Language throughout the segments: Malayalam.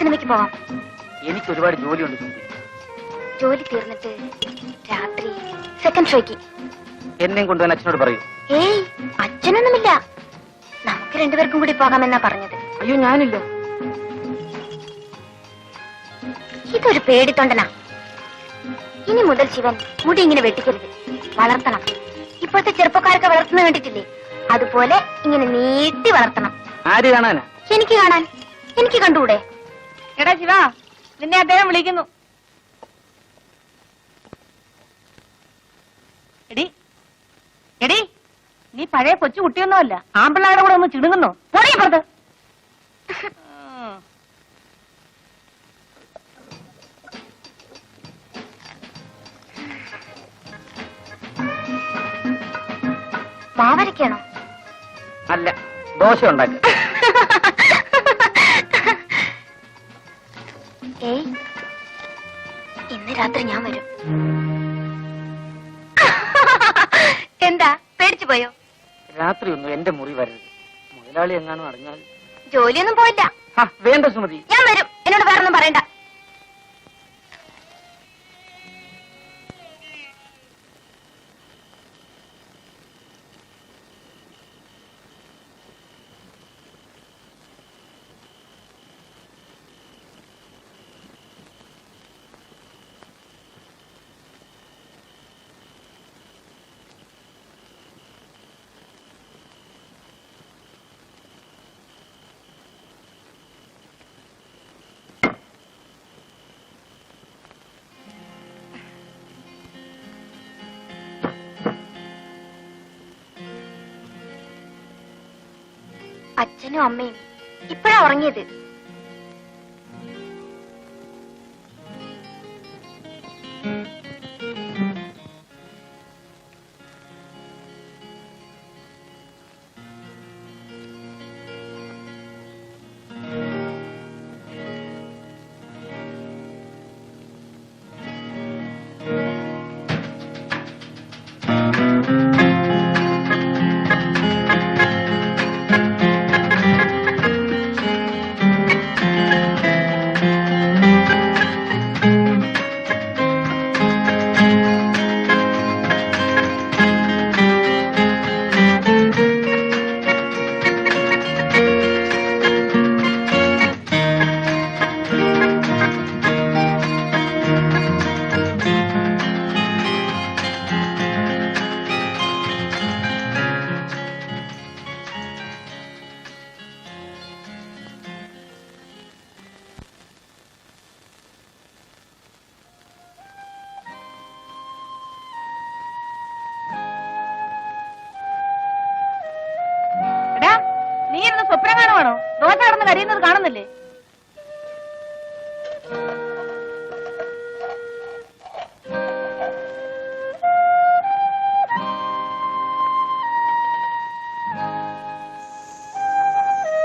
സിനിമയ്ക്ക് പോവാം. എനിക്ക് ഒരുപാട് ജോലിയുണ്ട്. ജോലി തീർന്നിട്ട് രാത്രി സെക്കൻഡ് ഷോയ്ക്ക് എന്നെയും കൊണ്ടുപോകാൻ അച്ഛനോട് പറയൂ. ഏയ്, അച്ഛനൊന്നുമില്ല. നമുക്ക് രണ്ടുപേർക്കും കൂടി പോകാമെന്നാ പറഞ്ഞത്. അയ്യോ, ഞാനില്ല. ഇതൊരു പേടിത്തൊണ്ടനാ. ഇനി മുതൽ ശിവൻ മുടി ഇങ്ങനെ വെട്ടിക്കരുത്, വളർത്തണം. ഇപ്പോഴത്തെ ചെറുപ്പക്കാരൊക്കെ വളർത്തുന്ന കണ്ടിട്ടില്ലേ, അതുപോലെ ഇങ്ങനെ നീട്ടി വളർത്തണം. ആര് കാണാനാ? എനിക്ക് കാണാൻ. എനിക്ക് കണ്ടുകൂടെ? എടാ ശിവ, നിന്നെ അദ്ദേഹം വിളിക്കുന്നു. എടി എടി, നീ പഴയ കൊച്ചു കുട്ടിയൊന്നുമല്ല. ആമ്പിള്ളാരുടെ കൂടെ ഒന്ന് ചിടുങ്ങുന്നു. പോടീപ്പുറത്ത്. മാവരയ്ക്കാണോ? അല്ല, ദോശ ഉണ്ടാക്കുക. ഏയ്, ഇന്ന് രാത്രി ഞാൻ വരും. എന്താ, പേടിച്ചു പോയോ? രാത്രി ഒന്നും എന്റെ മുറി വരരുത്. മുതലാളി എങ്ങാനും അറിഞ്ഞാൽ. ജോലിയൊന്നും പോയില്ല. വേണ്ട സുമതി, ഞാൻ വരും. എന്നോട് വേറൊന്നും പറയണ്ട. അച്ഛനും അമ്മയും ഇപ്പഴാ ഉറങ്ങിയത്. സ്വപ്നം കാണുവാണോ? ദോശ കടന്ന് കരിയുന്നത് കാണുന്നില്ലേ?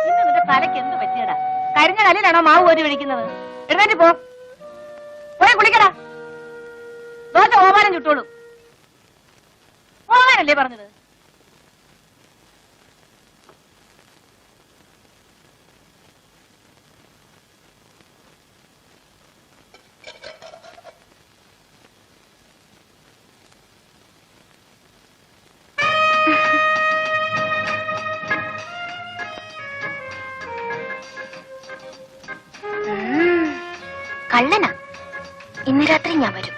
ഇന്ന് നിന്റെ തലയ്ക്ക് എന്ത് പറ്റിയടാ? കരിഞ്ഞ കല്ലിലാണോ മാവ് കോരി ഒഴിക്കുന്നത്? എഴുന്നേറ്റ് പോ, പോയി കുളിക്കടാ. ദോശ ഓവാനം ചുട്ടോളൂ. ഓവാനല്ലേ പറഞ്ഞത്? കള്ളനാ. ഇന്ന് രാത്രി ഞാൻ വരും.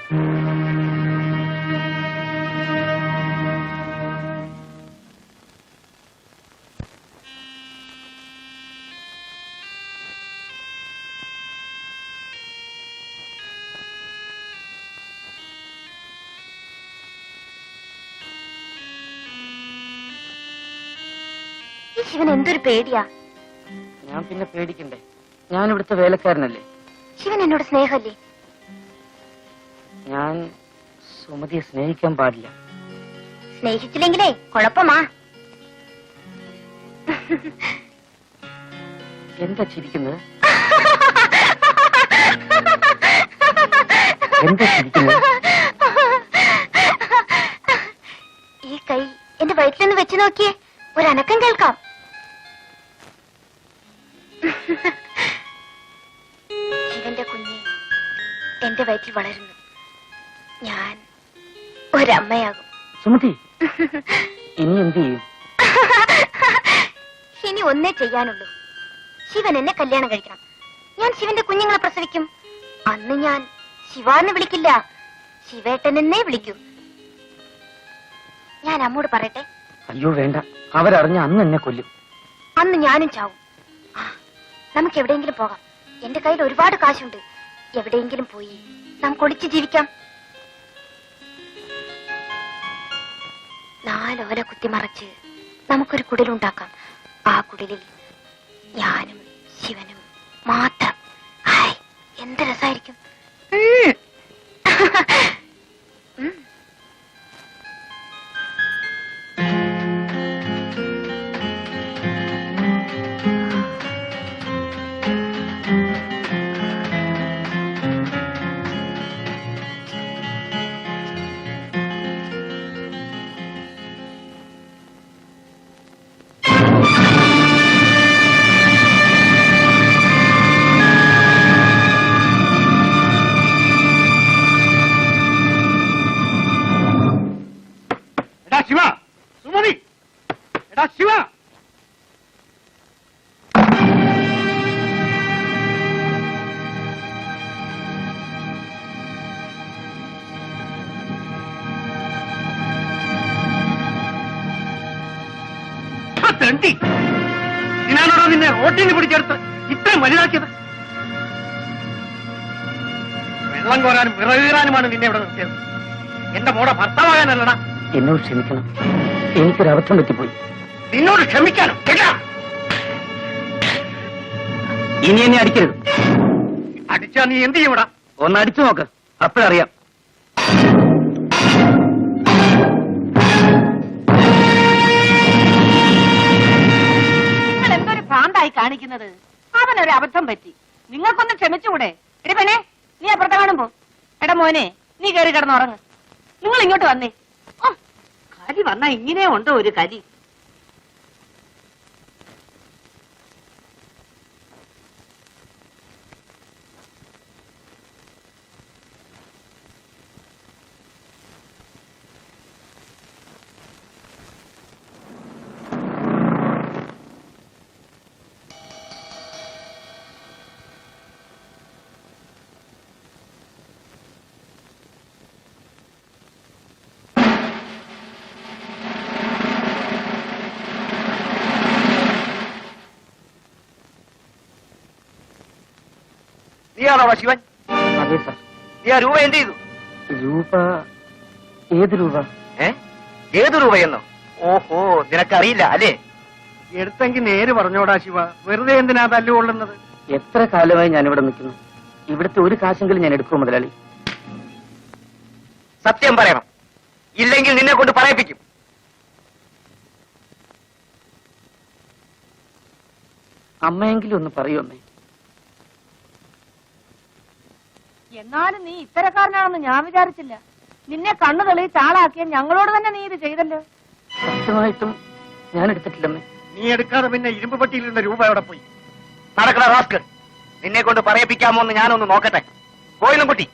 ഈ ശിവൻ എന്തൊരു പേടിയാ. ഞാൻ പിന്നെ പേടിക്കണ്ടേ? ഞാൻ ഇവിടുത്തെ വേലക്കാരനല്ലേ. ശിവൻ എന്നോട് സ്നേഹമല്ലേ? ഞാൻ സുമതിയെ സ്നേഹിക്കാൻ പാടില്ല. സ്നേഹിച്ചില്ലെങ്കിലേ കുഴപ്പമാ. എന്താ ചിരിക്കുന്നത്? എന്താ ചിരിക്കുന്നത്? ഈ കൈ എന്റെ വയറ്റിലൊന്ന് വെച്ച് നോക്കിയേ, ഒരനക്കം കേൾക്കാം. വയറ്റിൽ വളരുന്നു. ഞാൻ ഒരമ്മയാകും. സുമതി, ഇനി എന്ത് ചെയ്യും? ഇനി ഒന്നേ ചെയ്യാനുള്ളൂ. ശിവൻ എന്നെ കല്യാണം കഴിക്കണം. ഞാൻ ശിവന്റെ കുഞ്ഞുങ്ങളെ പ്രസവിക്കും. അന്ന് ഞാൻ ശിവാന്ന് വിളിക്കില്ല, ശിവേട്ടൻ എന്നേ വിളിക്കൂ. ഞാൻ അമ്മോട് പറയട്ടെ? അയ്യോ വേണ്ട, അവരറിഞ്ഞ അന്ന് എന്നെ കൊല്ലും. അന്ന് ഞാനും ചാവും. നമുക്ക് എവിടെയെങ്കിലും പോകാം. എന്റെ കയ്യിൽ ഒരുപാട് കാശുണ്ട്. എവിടെയെങ്കിലും പോയി നമുക്ക് ഒളിച്ച് ജീവിക്കാം. 4 ഓല കുത്തിമറച്ച് നമുക്കൊരു കുടിലുണ്ടാക്കാം. ആ കുടിലിൽ ഞാനും ശിവനും മാത്രം. ഹായ്, എന്ത് രസായിരിക്കും. ശിവ, സുമതി, എടാ ശിവ. തെണ്ടി, ഞാനോടോ നിന്നെ റോട്ടിന് പിടിച്ചെടുത്ത് ഇത്രയും വലുതാക്കിയത്. വെള്ളം കോരാനും വിറകീറാനുമാണ് നിന്നെ ഇവിടെ നിർത്തിയത്. എന്റെ മോടെ ഭർത്താവാകാനല്ലടാ. എന്നോട് ക്ഷമിക്കണം, എനിക്കൊരബദ്ധം പറ്റിപ്പോയി. നിന്നോട് ക്ഷമിക്കാനും ഇനി എന്നെ അടിക്കരുത്. അടിച്ചാ നീ എന്ത് ചെയ്യൂടാ? ഒന്ന് അടിച്ചു നോക്ക്, അപ്പോഴറിയാം. നിങ്ങൾ എന്തൊരു ഭ്രാന്തായി കാണിക്കുന്നത്? അവനൊരു അബദ്ധം പറ്റി, നിങ്ങൾക്കൊന്ന് ക്ഷമിച്ചുകൂടെ? എടി പെണ്ണേ, നീ അപ്പുറത്തെ കാണുമ്പോ. എടാ മോനെ, നീ കയറി കിടന്നുറങ്ങ്. നിങ്ങൾ ഇങ്ങോട്ട് വന്നേ. കലി വന്നാ ഇങ്ങനെ ഉണ്ടോ ഒരു കലി? നീയാണോ ശിവൻ? അതെ സാർ. നീ ആ രൂപ എന്ത് ചെയ്തു? രൂപ? ഏത് രൂപ? ഏത് രൂപയെന്നോ? ഓഹോ, നിനക്കറിയില്ല അല്ലേ? എടുത്തെങ്കിൽ നേര് പറഞ്ഞോടാ ശിവ, വെറുതെ എന്തിനാ തല്ലുകൊള്ളുന്നത്? എത്ര കാലമായി ഞാനിവിടെ നിൽക്കുന്നു. ഇവിടുത്തെ ഒരു കാശെങ്കിലും ഞാൻ എടുക്കുമോ മുതലാളി? സത്യം പറയണം, ഇല്ലെങ്കിൽ നിന്നെ കൊണ്ട് പറയിപ്പിക്കും. അമ്മയെങ്കിലും ഒന്ന് പറയൂ അമ്മേ. എന്നാലും നീ ഇത്തരക്കാരനാണെന്ന് ഞാൻ വിചാരിച്ചില്ല. നിന്നെ കണ്ണു തെളിയിച്ച് ആളാക്കിയ ഞങ്ങളോട് തന്നെ നീ ഇത് ചെയ്തല്ലോ. സത്യമായിട്ടും ഞാൻ എടുത്തിട്ടില്ലമ്മേ. നീ എടുക്കാതെ പിന്നെ ഇരുമ്പ് പെട്ടിയിലിരുന്ന രൂപ എവിടെ പോയി? നടക്കണ റാസ്കൽ, നിന്നെ കൊണ്ട് പറയിപ്പിക്കാമോ എന്ന് ഞാനൊന്ന് നോക്കട്ടെ. പോയിന്നും കുട്ടി.